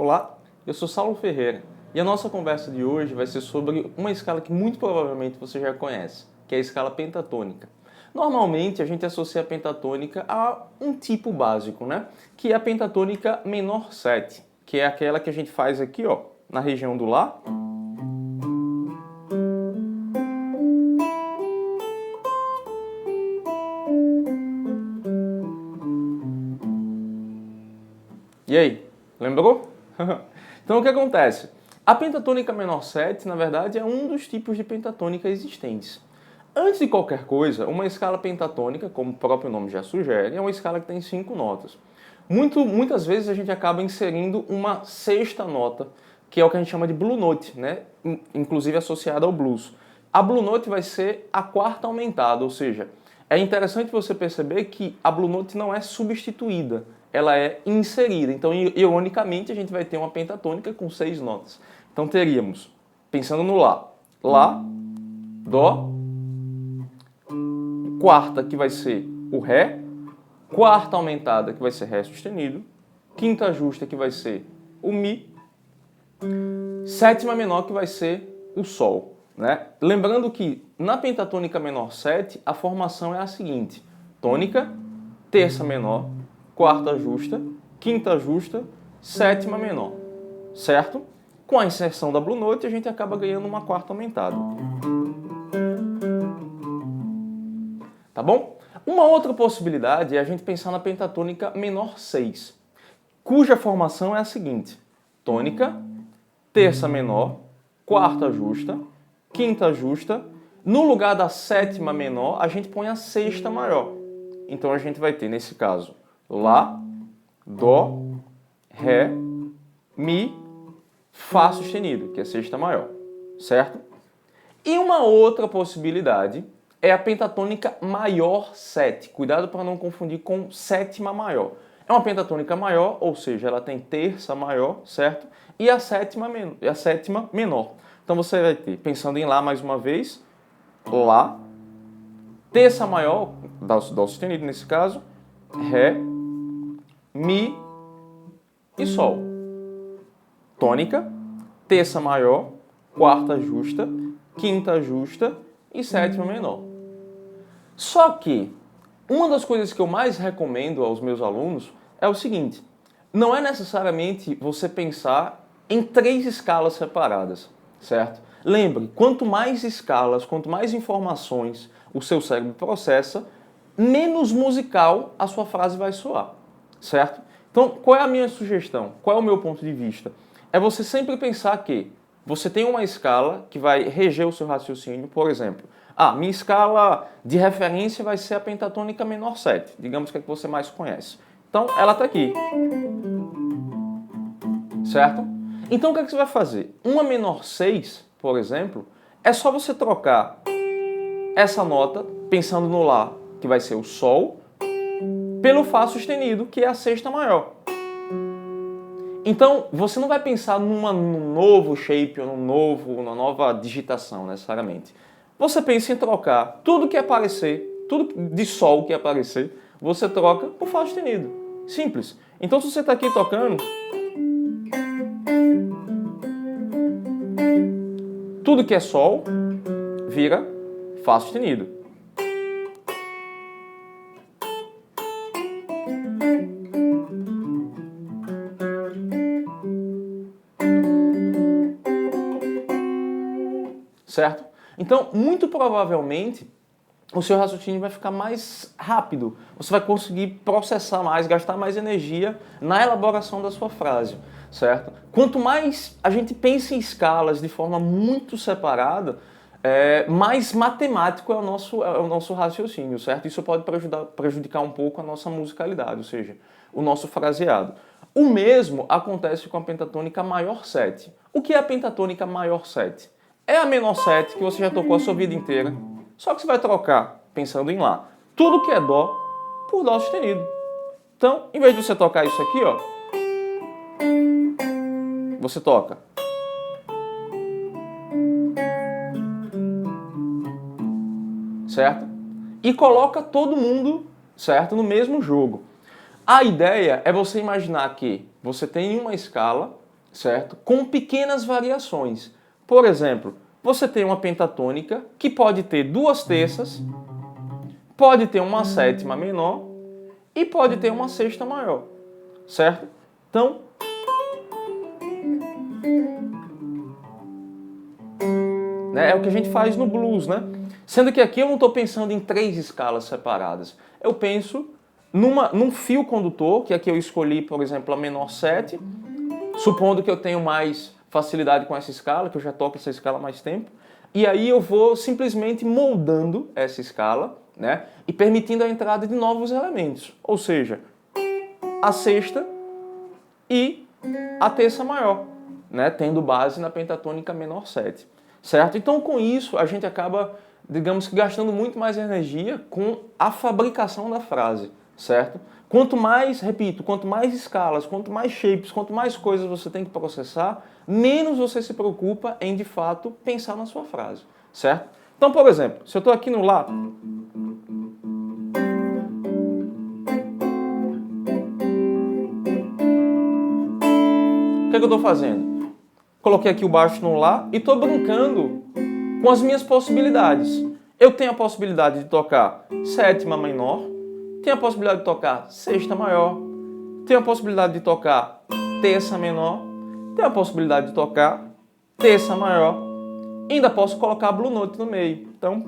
Olá, eu sou Saulo Ferreira e a nossa conversa de hoje vai ser sobre uma escala que muito provavelmente você já conhece, que é a escala pentatônica. Normalmente a gente associa a pentatônica a um tipo básico, né? Que é a pentatônica menor 7, que é aquela que a gente faz aqui, ó, na região do Lá. E aí, lembrou? Então o que acontece? A pentatônica menor 7, na verdade, é um dos tipos de pentatônica existentes. Antes de qualquer coisa, uma escala pentatônica, como o próprio nome já sugere, é uma escala que tem 5 notas. Muitas vezes a gente acaba inserindo uma sexta nota, que é o que a gente chama de Blue Note, né? Inclusive associada ao blues. A Blue Note vai ser a quarta aumentada, ou seja, é interessante você perceber que a Blue Note não é substituída, ela é inserida. Então, ironicamente, a gente vai ter uma pentatônica com 6 notas. Então teríamos, pensando no Lá, Dó, quarta que vai ser o Ré, quarta aumentada que vai ser Ré sustenido, quinta justa que vai ser o Mi, sétima menor que vai ser o Sol. Né? Lembrando que na pentatônica menor 7 a formação é a seguinte: tônica, terça menor, quarta justa, quinta justa, sétima menor, certo? Com a inserção da Blue Note a gente acaba ganhando uma quarta aumentada. Tá bom? Uma outra possibilidade é a gente pensar na pentatônica menor 6, cuja formação é a seguinte: tônica, terça menor, quarta justa, quinta justa, no lugar da sétima menor, a gente põe a sexta maior. Então a gente vai ter, nesse caso, Lá, Dó, Ré, Mi, Fá sustenido, que é a sexta maior, certo? E uma outra possibilidade é a pentatônica maior 7. Cuidado para não confundir com sétima maior. É uma pentatônica maior, ou seja, ela tem terça maior, certo? E a sétima menor. Então você vai ter, pensando em Lá mais uma vez, Lá, terça maior, Dó sustenido nesse caso, Ré, Mi e Sol. Tônica, terça maior, quarta justa, quinta justa e sétima menor. Só que uma das coisas que eu mais recomendo aos meus alunos é o seguinte: não é necessariamente você pensar em 3 escalas separadas, certo? Lembre, quanto mais escalas, quanto mais informações o seu cérebro processa, menos musical a sua frase vai soar, certo? Então, qual é a minha sugestão? Qual é o meu ponto de vista? É você sempre pensar que você tem uma escala que vai reger o seu raciocínio, por exemplo. Minha escala de referência vai ser a pentatônica menor 7, digamos que é a que você mais conhece. Então, ela está aqui, certo? Então, o que é que você vai fazer? Uma menor 6, por exemplo, é só você trocar essa nota, pensando no Lá, que vai ser o Sol, pelo Fá sustenido, que é a sexta maior. Então, você não vai pensar num novo shape ou numa nova digitação, necessariamente. Você pensa em trocar tudo que aparecer, tudo de Sol que aparecer, você troca por Fá sustenido. Simples. Então, se você está aqui tocando, tudo que é Sol vira Fá sustenido. Certo? Então, muito provavelmente, o seu raciocínio vai ficar mais rápido. Você vai conseguir processar mais, gastar mais energia na elaboração da sua frase, certo? Quanto mais a gente pensa em escalas de forma muito separada, mais matemático é o nosso raciocínio, certo? Isso pode prejudicar um pouco a nossa musicalidade, ou seja, o nosso fraseado. O mesmo acontece com a pentatônica maior 7. O que é a pentatônica maior 7? É a menor 7 que você já tocou a sua vida inteira, só que você vai trocar, pensando em Lá, tudo que é Dó por Dó sustenido. Então, em vez de você tocar isso aqui, ó, você toca. Certo? E coloca todo mundo, certo, no mesmo jogo. A ideia é você imaginar que você tem uma escala certo? Com pequenas variações. Por exemplo, você tem uma pentatônica que pode ter duas terças, pode ter uma sétima menor e pode ter uma sexta maior, certo? Então, né, é o que a gente faz no blues, né? Sendo que aqui eu não estou pensando em três escalas separadas. Eu penso num fio condutor, que aqui eu escolhi, por exemplo, a menor 7, supondo que eu tenho mais facilidade com essa escala, que eu já toco essa escala há mais tempo, e aí eu vou simplesmente moldando essa escala, né, e permitindo a entrada de novos elementos, ou seja, a sexta e a terça maior, né, tendo base na pentatônica menor 7, certo? Então com isso a gente acaba, digamos que gastando muito mais energia com a fabricação da frase, certo? Quanto mais, repito, quanto mais escalas, quanto mais shapes, quanto mais coisas você tem que processar, menos você se preocupa em, de fato, pensar na sua frase, certo? Então, por exemplo, se eu estou aqui no Lá, o que é que eu estou fazendo? Coloquei aqui o baixo no Lá e estou brincando com as minhas possibilidades. Eu tenho a possibilidade de tocar sétima menor, tenho a possibilidade de tocar sexta maior, tenho a possibilidade de tocar terça menor, tenho a possibilidade de tocar terça maior, e ainda posso colocar a Blue Note no meio. Então,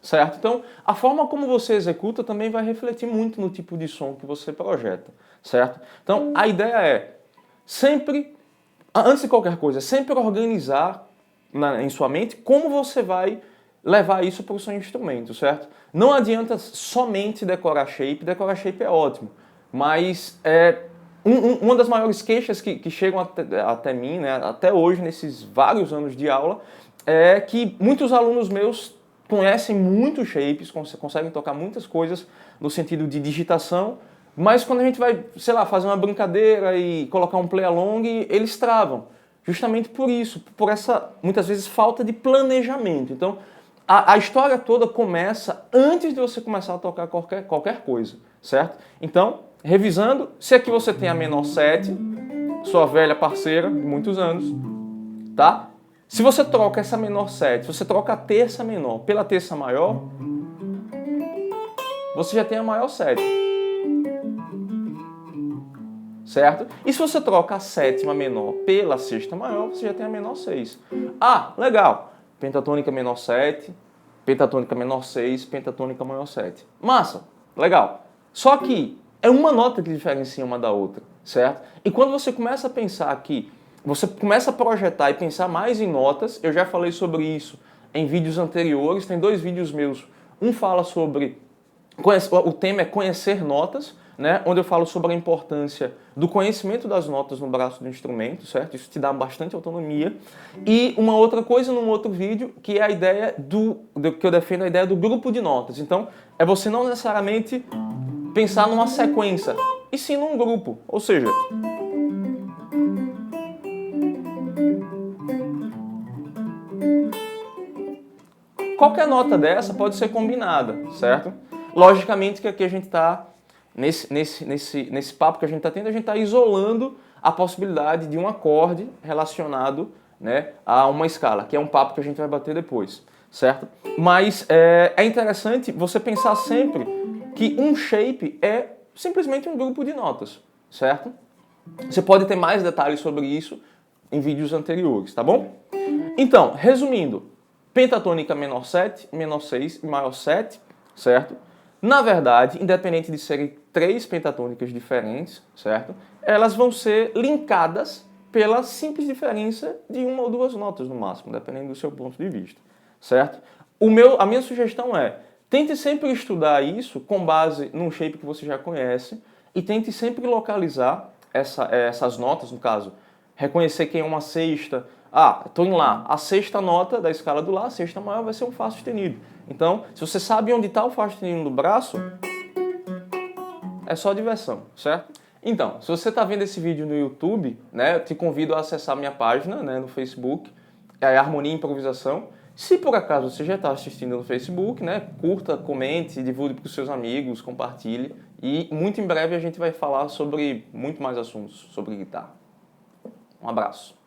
certo? Então, a forma como você executa também vai refletir muito no tipo de som que você projeta, certo? Então, a ideia é sempre, antes de qualquer coisa, sempre organizar em sua mente como você vai levar isso para o seu instrumento, certo? Não adianta somente decorar shape é ótimo, mas uma das maiores queixas que chegam até mim, né, até hoje, nesses vários anos de aula, é que muitos alunos meus conhecem muitos shapes, conseguem tocar muitas coisas no sentido de digitação, mas quando a gente vai, sei lá, fazer uma brincadeira e colocar um play along, eles travam. Justamente por isso, por essa, muitas vezes, falta de planejamento. Então, a história toda começa antes de você começar a tocar qualquer coisa, certo? Então, revisando, se aqui você tem a menor 7, sua velha parceira de muitos anos, tá? Se você troca essa menor 7, se você troca a terça menor pela terça maior, você já tem a maior 7. Certo? E se você troca a sétima menor pela sexta maior, você já tem a menor 6. Ah, legal. Pentatônica menor 7, pentatônica menor 6, pentatônica maior 7. Massa, legal. Só que é uma nota que diferencia uma da outra, certo? E quando você começa a pensar aqui, você começa a projetar e pensar mais em notas, eu já falei sobre isso em vídeos anteriores, tem 2 vídeos meus. Um fala sobre, o tema é conhecer notas, né, onde eu falo sobre a importância do conhecimento das notas no braço do instrumento, certo? Isso te dá bastante autonomia. E uma outra coisa num outro vídeo, que é a ideia que eu defendo, a ideia do grupo de notas. Então, é você não necessariamente pensar numa sequência, e sim num grupo. Ou seja, qualquer nota dessa pode ser combinada, certo? Logicamente que aqui a gente está, nesse papo que a gente está tendo, a gente está isolando a possibilidade de um acorde relacionado, né, a uma escala, que é um papo que a gente vai bater depois, certo? Mas é interessante você pensar sempre que um shape é simplesmente um grupo de notas, certo? Você pode ter mais detalhes sobre isso em vídeos anteriores, tá bom? Então, resumindo, pentatônica menor 7, menor 6 e maior 7, certo? Na verdade, independente de serem 3 pentatônicas diferentes, certo? Elas vão ser linkadas pela simples diferença de uma ou duas notas no máximo, dependendo do seu ponto de vista, certo? A minha sugestão é, tente sempre estudar isso com base num shape que você já conhece e tente sempre localizar essas notas, no caso, reconhecer quem é uma sexta. Ah, estou em Lá. A sexta nota da escala do Lá, a sexta maior, vai ser um Fá sustenido. Então, se você sabe onde está o Fá sustenido no braço, é só diversão, certo? Então, se você está vendo esse vídeo no YouTube, né, eu te convido a acessar minha página, né, no Facebook, é Harmonia e Improvisação. Se por acaso você já está assistindo no Facebook, né, curta, comente, divulgue para os seus amigos, compartilhe. E muito em breve a gente vai falar sobre muito mais assuntos sobre guitarra. Um abraço.